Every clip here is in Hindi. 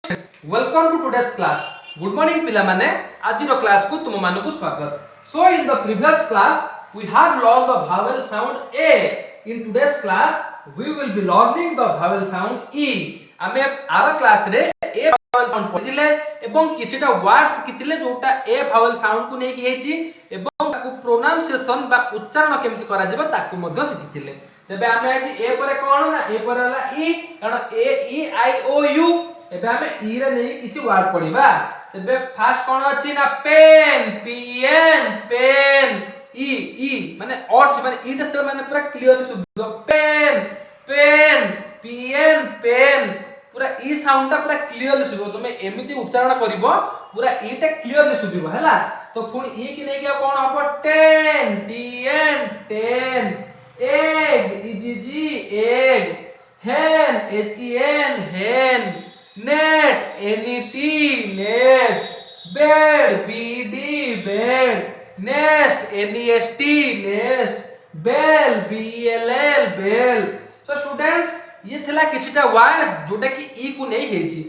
Welcome to today's class. Good morning पिला माने आज रो क्लास को तुम मानकु स्वागत. So in the previous class we have learned the vowel sound A. In today's class we will be learning the vowel sound E. आमे आर क्लास रे A vowel sound पढिले एवं किछटा वर्ड्स किथिले जोटा A vowel sound को नै कि हेची एवं ताकू प्रोनाउंसिएशन बा उच्चारण केमति करा जेबा ताकू मध्ये सिखिथिले. तबे आमे आज A परे कोन ना A परे हला E कारण A E I O U एबे हमें ई रे नै किछि वर्ड पढिबा. तबे फर्स्ट कोन अछि ना पेन P N पेन ई माने ऑट माने ई द माने पूरा क्लियरली सुबिबो pen pen P N pen पूरा ई साउंड ता पूरा क्लियरली सुबिबो. तुमे एमिति उच्चारण करिवो पूरा ई ता क्लियरली सुबिबो हैला. तो पुनी ई कि नै के कोन हबो 10 T N 10 egg E G G egg hen H E N hen net net net bed bed bed nest nest nest bell bell bell. so students ये थिला किछटा वर्ड जोटा कि ई को नै हेची.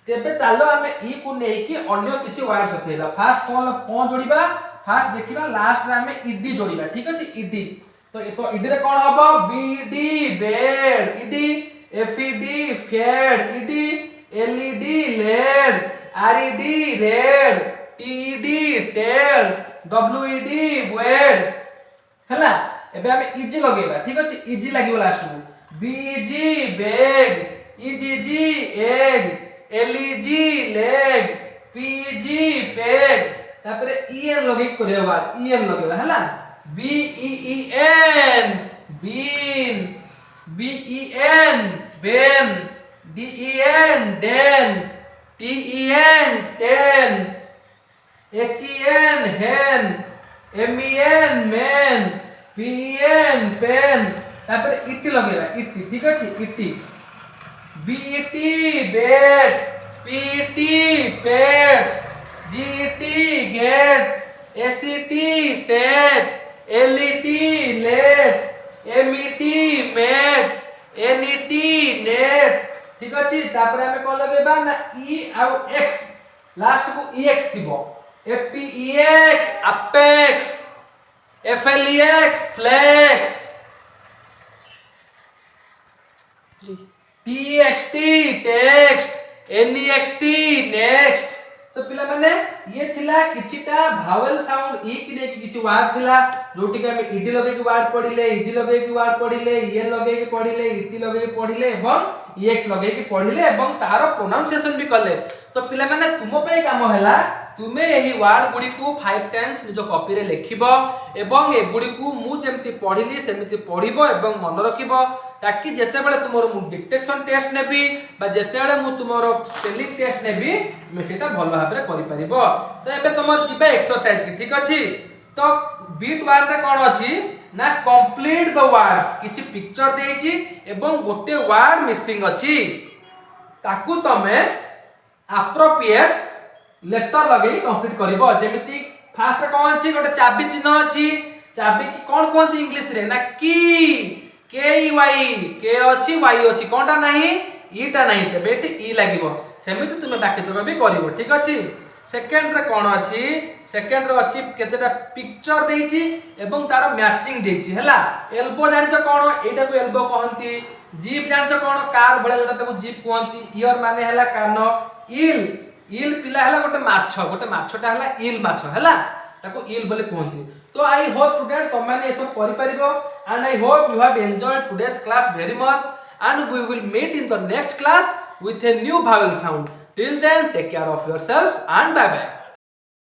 तेबे चालो हमें ई को नै कि अन्य किछि वर्ड सखेबा. फर्स्ट कोन जोड़ीबा फर्स्ट देखिबा लास्ट रे हमें ईडी जोड़ीबा. ठीक अछि ईडी तो ईडी रे कोन हबो B D bed E D F E D fed E D LED LED RED red TED tail WED wed हैला. एबे हम इजी लगेबा. ठीक अछि इजी लागिबो लास्ट को BG bag EGG egg LEG leg PG peg तापरे EN लगे करेबा EN लगेबा हैला. BEEN bean BEN ben DEN den TEN ten HEN hen MEN men PEN pen तापर इटी लगेबा इटी. ठीक अछि इटी BET bet PT pet GT get SET set LET let MET met NET net. ठीक अछि तापर हमें कोन लगेबा ना E आ X लास्ट को EX थिबो FPEX apex FLEX flex TXT text NEXT next. तो पिला माने ये थिला किछिटा भावेल साउंड ई कि नै किछि वर्ड थिला जोटी के हम ईडी लगे के वर्ड पढिले इजी लगे के वर्ड पढिले ई लगे के पढिले इटी लगे के पढिले एवं ईएक्स लगे के पढिले एवं तारो प्रोनाउंसिएशन भी करले. तो पिला माने तुमो पे काम हैला तुमे एही वर्ड गुडी को 5 टाइम्स निजो कॉपी रे लिखिबो एवं ए गुडी को मु जेमति पढिली सेमिति पढिबो एवं मन रखिबो ताकि जेते बेले तुमरो मु डिक्टेशन टेस्ट नेबी बा जेते बेले मु तुमरो स्पेलिंग टेस्ट नेबी मे सेटा भलो भाबरे करि परिबो. तो एबे तुमर जिबे एक्सरसाइज की. ठीक अछि तो बीट वर्ड रे कोन अछि ना कंप्लीट द वर्ड्स किछि पिक्चर देछि एवं गोटे वर्ड मिसिंग अछि ताकू तमे एप्रोप्रिएट लेटर लगे कंप्लीट करिवो. जेमिति फर्स्ट कोन अछि गोटे चाबी चिन्ह अछि चाबी की कोन कोन इंग्लिश रे ना की KEY के अछि Y अछि कोनटा नाही ईटा नाही तबे एटी ई लागिवो सेमिति तुमे बाकी तक भी करिवो. ठीक अछि सेकंड रे कोन अछि सेकंड रे अछि केतेटा पिक्चर देछि एवं तार मैचिंग देछि हैला. एल्बो जानि त कोन एटा को एल्बो कहंती जीप जानि त कोन कार भले जोटा ताको जीप कहंती. ईयर माने हैला कान इल पिला हैला गोटे माछटा हैला इल माछ हैला ताको इल बोले कहंती. तो आई होप स्टूडेंट्स तुम माने ए सब करि परिबो and I hope you have enjoyed today's class very much and we will meet in the next class with a new vowel sound. Till then take care of yourselves and bye bye.